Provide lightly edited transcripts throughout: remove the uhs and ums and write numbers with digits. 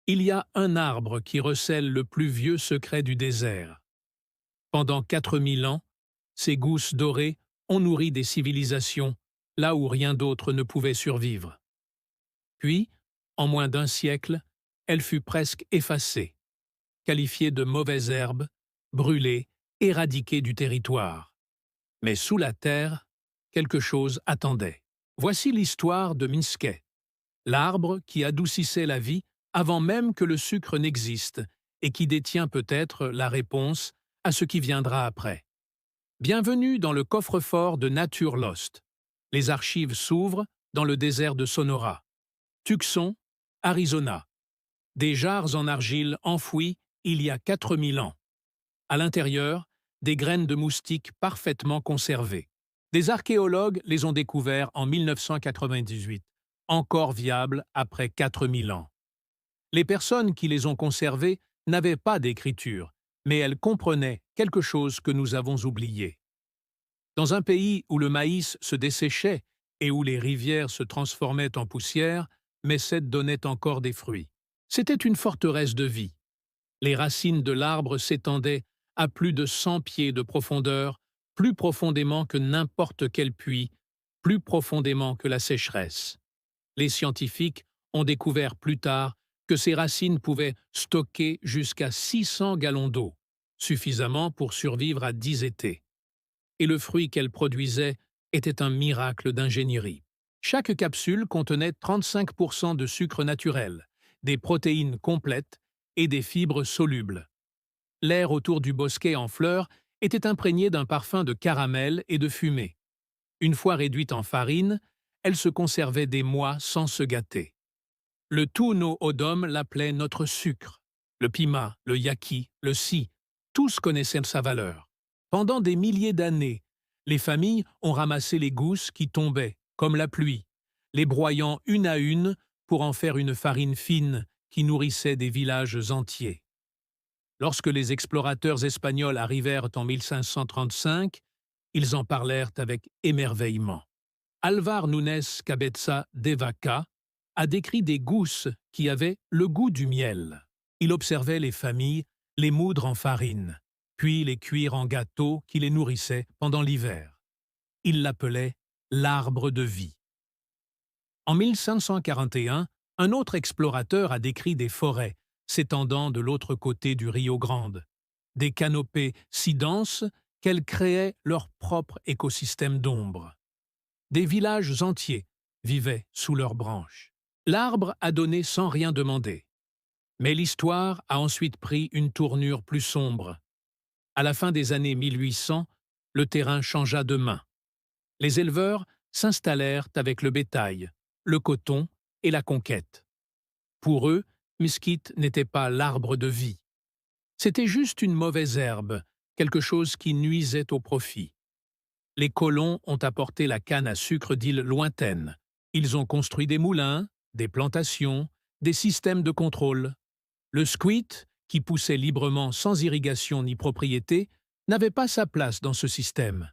Il y a un arbre qui recèle le plus vieux secret du désert. Pendant 4000 ans, ces gousses dorées ont nourri des civilisations là où rien d'autre ne pouvait survivre. Puis, en moins d'un siècle, elle fut presque effacée, qualifiée de mauvaise herbe, brûlée, éradiquée du territoire. Mais sous la terre, quelque chose attendait. Voici l'histoire de Minsket, l'arbre qui adoucissait la vie avant même que le sucre n'existe et qui détient peut-être la réponse à ce qui viendra après. Bienvenue dans le coffre-fort de Nature Lost. Les archives s'ouvrent dans le désert de Sonora. Tucson, Arizona. Des jarres en argile enfouies il y a 4000 ans. À l'intérieur, des graines de moustiques parfaitement conservées. Des archéologues les ont découverts en 1998, encore viables après 4000 ans. Les personnes qui les ont conservées n'avaient pas d'écriture, mais elles comprenaient quelque chose que nous avons oublié. Dans un pays où le maïs se desséchait et où les rivières se transformaient en poussière, Messet donnait encore des fruits. C'était une forteresse de vie. Les racines de l'arbre s'étendaient à plus de 100 pieds de profondeur, plus profondément que n'importe quel puits, plus profondément que la sécheresse. Les scientifiques ont découvert plus tard que ces racines pouvaient stocker jusqu'à 600 gallons d'eau, suffisamment pour survivre à 10 étés. Et le fruit qu'elles produisaient était un miracle d'ingénierie. Chaque capsule contenait 35% de sucre naturel, des protéines complètes et des fibres solubles. L'air autour du bosquet en fleurs était imprégné d'un parfum de caramel et de fumée. Une fois réduite en farine, elle se conservait des mois sans se gâter. Le Tuno Odom l'appelait notre sucre. Le pima, le yaqui, le si, tous connaissaient sa valeur. Pendant des milliers d'années, les familles ont ramassé les gousses qui tombaient, comme la pluie, les broyant une à une pour en faire une farine fine qui nourrissait des villages entiers. Lorsque les explorateurs espagnols arrivèrent en 1535, ils en parlèrent avec émerveillement. Alvar Nunes Cabeza de Vaca a décrit des gousses qui avaient le goût du miel. Il observait les familles les moudre en farine, puis les cuire en gâteaux qui les nourrissaient pendant l'hiver. Il l'appelait l'arbre de vie. En 1541, un autre explorateur a décrit des forêts s'étendant de l'autre côté du Rio Grande, des canopées si denses qu'elles créaient leur propre écosystème d'ombre. Des villages entiers vivaient sous leurs branches. L'arbre a donné sans rien demander. Mais l'histoire a ensuite pris une tournure plus sombre. À la fin des années 1800, le terrain changea de main. Les éleveurs s'installèrent avec le bétail, le coton et la conquête. Pour eux, Mesquite n'était pas l'arbre de vie. C'était juste une mauvaise herbe, quelque chose qui nuisait au profit. Les colons ont apporté la canne à sucre d'îles lointaines. Ils ont construit des moulins, des plantations, des systèmes de contrôle. Le squit, qui poussait librement sans irrigation ni propriété, n'avait pas sa place dans ce système.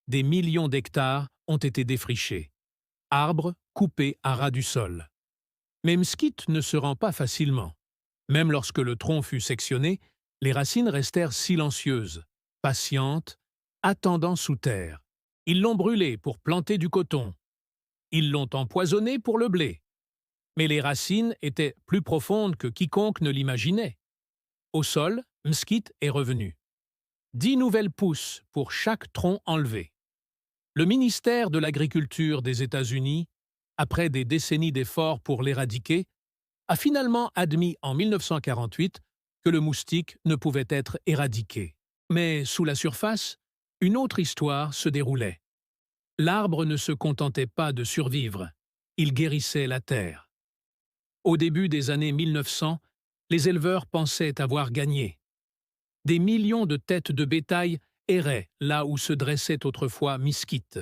Des millions d'hectares ont été défrichés. Arbres coupés à ras du sol. Mais Mesquite ne se rend pas facilement. Même lorsque le tronc fut sectionné, les racines restèrent silencieuses, patientes, attendant sous terre. Ils l'ont brûlé pour planter du coton. Ils l'ont empoisonné pour le blé. Mais les racines étaient plus profondes que quiconque ne l'imaginait. Au sol, Mesquite est revenu. 10 nouvelles pousses pour chaque tronc enlevé. Le ministère de l'Agriculture des États-Unis, après des décennies d'efforts pour l'éradiquer, a finalement admis en 1948 que le moustique ne pouvait être éradiqué. Mais sous la surface, une autre histoire se déroulait. L'arbre ne se contentait pas de survivre, il guérissait la terre. Au début des années 1900, les éleveurs pensaient avoir gagné. Des millions de têtes de bétail erraient là où se dressait autrefois Mesquite.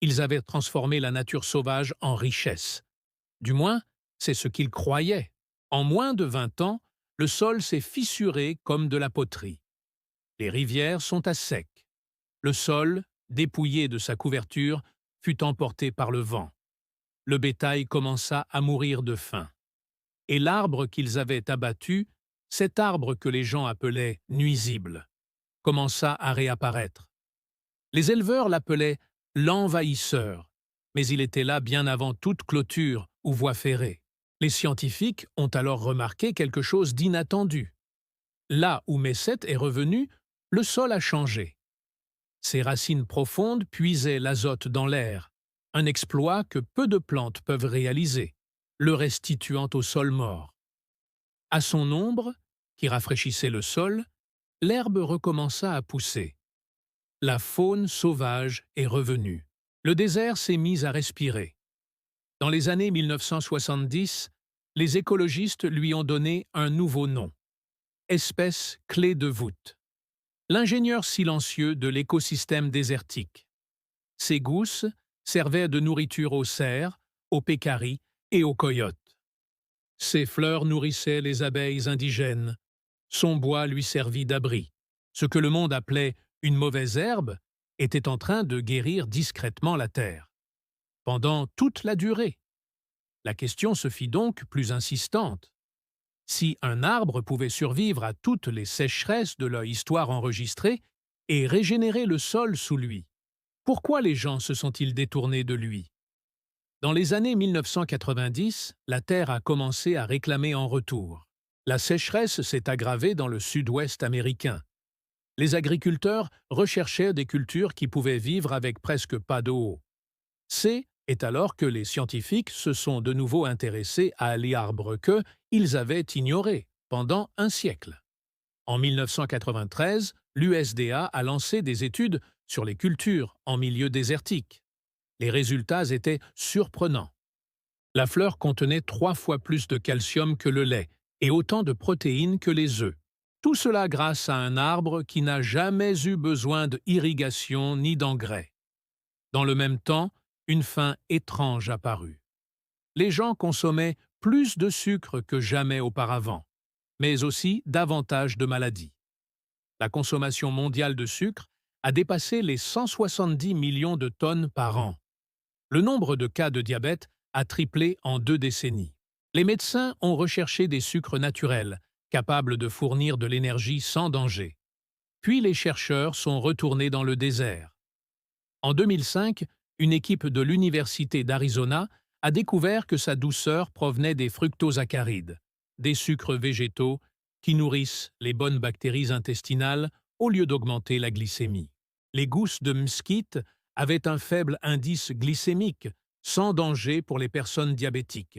Ils avaient transformé la nature sauvage en richesse. Du moins, c'est ce qu'ils croyaient. En moins de 20 ans, le sol s'est fissuré comme de la poterie. Les rivières sont à sec. Le sol, dépouillé de sa couverture, fut emporté par le vent. Le bétail commença à mourir de faim. et l'arbre qu'ils avaient abattu, cet arbre que les gens appelaient nuisible, commença à réapparaître. Les éleveurs l'appelaient l'envahisseur, mais il était là bien avant toute clôture ou voie ferrée. Les scientifiques ont alors remarqué quelque chose d'inattendu. Là où Messet est revenu, le sol a changé. Ses racines profondes puisaient l'azote dans l'air, un exploit que peu de plantes peuvent réaliser, le restituant au sol mort. À son ombre, qui rafraîchissait le sol, l'herbe recommença à pousser. La faune sauvage est revenue. Le désert s'est mis à respirer. Dans les années 1970, les écologistes lui ont donné un nouveau nom, espèce clé de voûte. L'ingénieur silencieux de l'écosystème désertique. Ces gousses servaient de nourriture aux cerfs, aux pécaris et aux coyotes. Ses fleurs nourrissaient les abeilles indigènes. Son bois lui servit d'abri. Ce que le monde appelait une mauvaise herbe était en train de guérir discrètement la terre. Pendant toute la durée. La question se fit donc plus insistante. Si un arbre pouvait survivre à toutes les sécheresses de leur histoire enregistrée et régénérer le sol sous lui, pourquoi les gens se sont-ils détournés de lui? Dans les années 1990, la Terre a commencé à réclamer en retour. La sécheresse s'est aggravée dans le sud-ouest américain. Les agriculteurs recherchaient des cultures qui pouvaient vivre avec presque pas d'eau. C'est alors que les scientifiques se sont de nouveau intéressés à l'arbre qu'ils avaient ignoré pendant un siècle. En 1993, l'USDA a lancé des études sur les cultures en milieu désertique. Les résultats étaient surprenants. La fleur contenait 3 fois plus de calcium que le lait et autant de protéines que les œufs. Tout cela grâce à un arbre qui n'a jamais eu besoin d'irrigation ni d'engrais. Dans le même temps, une faim étrange apparut. Les gens consommaient plus de sucre que jamais auparavant, mais aussi davantage de maladies. La consommation mondiale de sucre a dépassé les 170 millions de tonnes par an. Le nombre de cas de diabète a triplé en 2 décennies. Les médecins ont recherché des sucres naturels, capables de fournir de l'énergie sans danger. Puis les chercheurs sont retournés dans le désert. En 2005, une équipe de l'Université d'Arizona a découvert que sa douceur provenait des fructosaccharides, des sucres végétaux qui nourrissent les bonnes bactéries intestinales au lieu d'augmenter la glycémie. Les gousses de mesquite avaient un faible indice glycémique, sans danger pour les personnes diabétiques.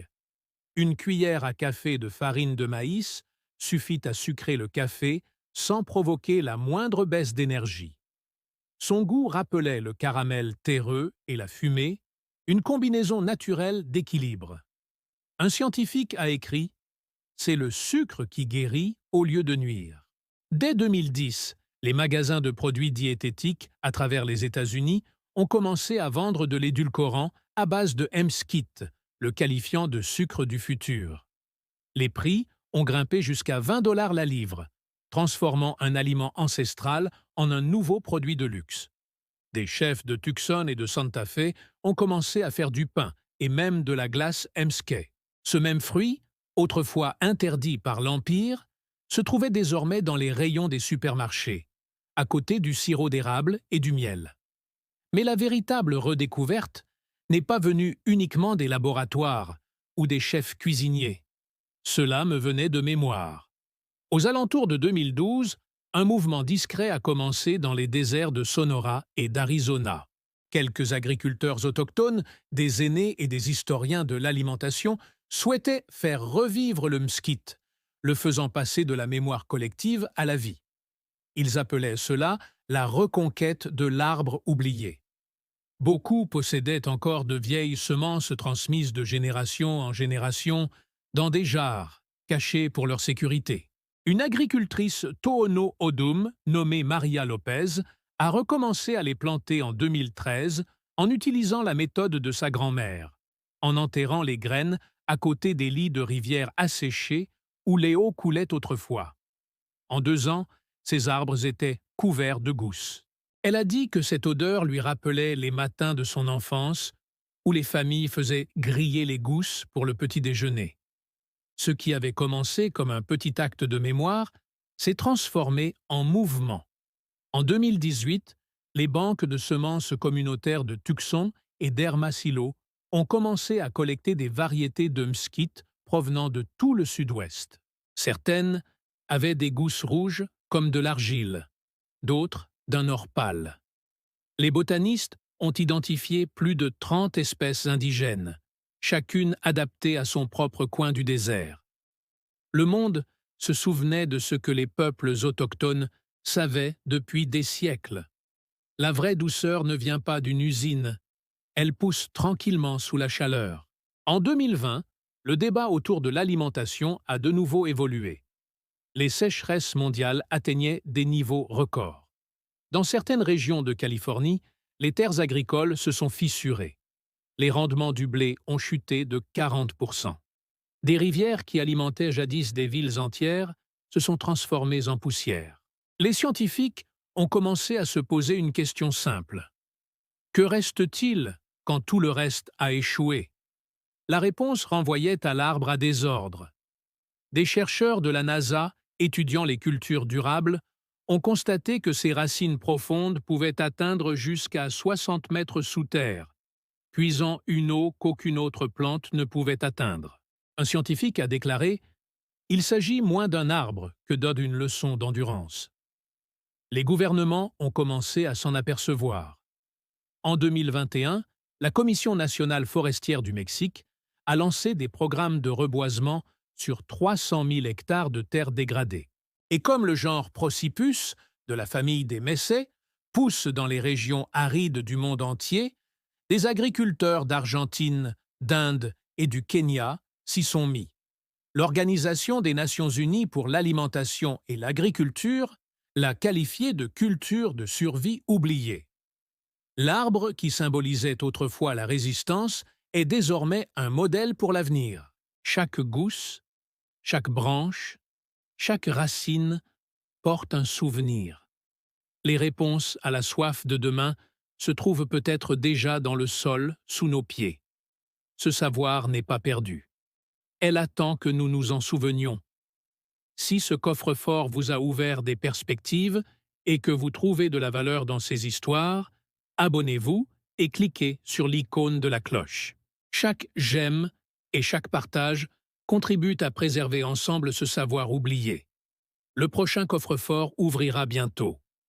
Une cuillère à café de farine de maïs suffit à sucrer le café sans provoquer la moindre baisse d'énergie. Son goût rappelait le caramel terreux et la fumée, une combinaison naturelle d'équilibre. Un scientifique a écrit « C'est le sucre qui guérit au lieu de nuire ». Dès 2010, les magasins de produits diététiques à travers les États-Unis ont commencé à vendre de l'édulcorant à base de mesquite, le qualifiant de sucre du futur. Les prix ont grimpé jusqu'à 20 $ la livre, transformant un aliment ancestral en un nouveau produit de luxe. Des chefs de Tucson et de Santa Fe ont commencé à faire du pain et même de la glace Emskay. Ce même fruit, autrefois interdit par l'Empire, se trouvait désormais dans les rayons des supermarchés, à côté du sirop d'érable et du miel. Mais la véritable redécouverte n'est pas venue uniquement des laboratoires ou des chefs cuisiniers. Cela me venait de mémoire. Aux alentours de 2012, un mouvement discret a commencé dans les déserts de Sonora et d'Arizona. Quelques agriculteurs autochtones, des aînés et des historiens de l'alimentation souhaitaient faire revivre le mesquite, le faisant passer de la mémoire collective à la vie. Ils appelaient cela la reconquête de l'arbre oublié. Beaucoup possédaient encore de vieilles semences transmises de génération en génération dans des jarres, cachées pour leur sécurité. Une agricultrice Tohono O'odham, nommée Maria Lopez, a recommencé à les planter en 2013 en utilisant la méthode de sa grand-mère, en enterrant les graines à côté des lits de rivières asséchés où les eaux coulaient autrefois. En 2 ans, ces arbres étaient couverts de gousses. Elle a dit que cette odeur lui rappelait les matins de son enfance où les familles faisaient griller les gousses pour le petit déjeuner. Ce qui avait commencé comme un petit acte de mémoire s'est transformé en mouvement. En 2018, les banques de semences communautaires de Tucson et d'Hermosillo ont commencé à collecter des variétés de mesquite provenant de tout le sud-ouest. Certaines avaient des gousses rouges comme de l'argile, d'autres d'un or pâle. Les botanistes ont identifié plus de 30 espèces indigènes, chacune adaptée à son propre coin du désert. Le monde se souvenait de ce que les peuples autochtones savaient depuis des siècles. La vraie douceur ne vient pas d'une usine, elle pousse tranquillement sous la chaleur. En 2020, le débat autour de l'alimentation a de nouveau évolué. Les sécheresses mondiales atteignaient des niveaux records. Dans certaines régions de Californie, les terres agricoles se sont fissurées. Les rendements du blé ont chuté de 40%. Des rivières qui alimentaient jadis des villes entières se sont transformées en poussière. Les scientifiques ont commencé à se poser une question simple. Que reste-t-il quand tout le reste a échoué? La réponse renvoyait à l'arbre à désordre. Des chercheurs de la NASA, étudiant les cultures durables, ont constaté que ces racines profondes pouvaient atteindre jusqu'à 60 mètres sous terre, puisant une eau qu'aucune autre plante ne pouvait atteindre. Un scientifique a déclaré « Il s'agit moins d'un arbre que d'une leçon d'endurance ». Les gouvernements ont commencé à s'en apercevoir. En 2021, la Commission nationale forestière du Mexique a lancé des programmes de reboisement sur 300 000 hectares de terres dégradées. Et comme le genre Prosipus, de la famille des Messaies, pousse dans les régions arides du monde entier, des agriculteurs d'Argentine, d'Inde et du Kenya s'y sont mis. L'Organisation des Nations Unies pour l'alimentation et l'agriculture l'a qualifié de culture de survie oubliée. L'arbre qui symbolisait autrefois la résistance est désormais un modèle pour l'avenir. Chaque gousse, chaque branche, chaque racine porte un souvenir. Les réponses à la soif de demain se trouvent peut-être déjà dans le sol sous nos pieds. Ce savoir n'est pas perdu. Elle attend que nous nous en souvenions. Si ce coffre-fort vous a ouvert des perspectives et que vous trouvez de la valeur dans ces histoires, abonnez-vous et cliquez sur l'icône de la cloche. Chaque j'aime et chaque partage contribuent à préserver ensemble ce savoir oublié. Le prochain coffre-fort ouvrira bientôt.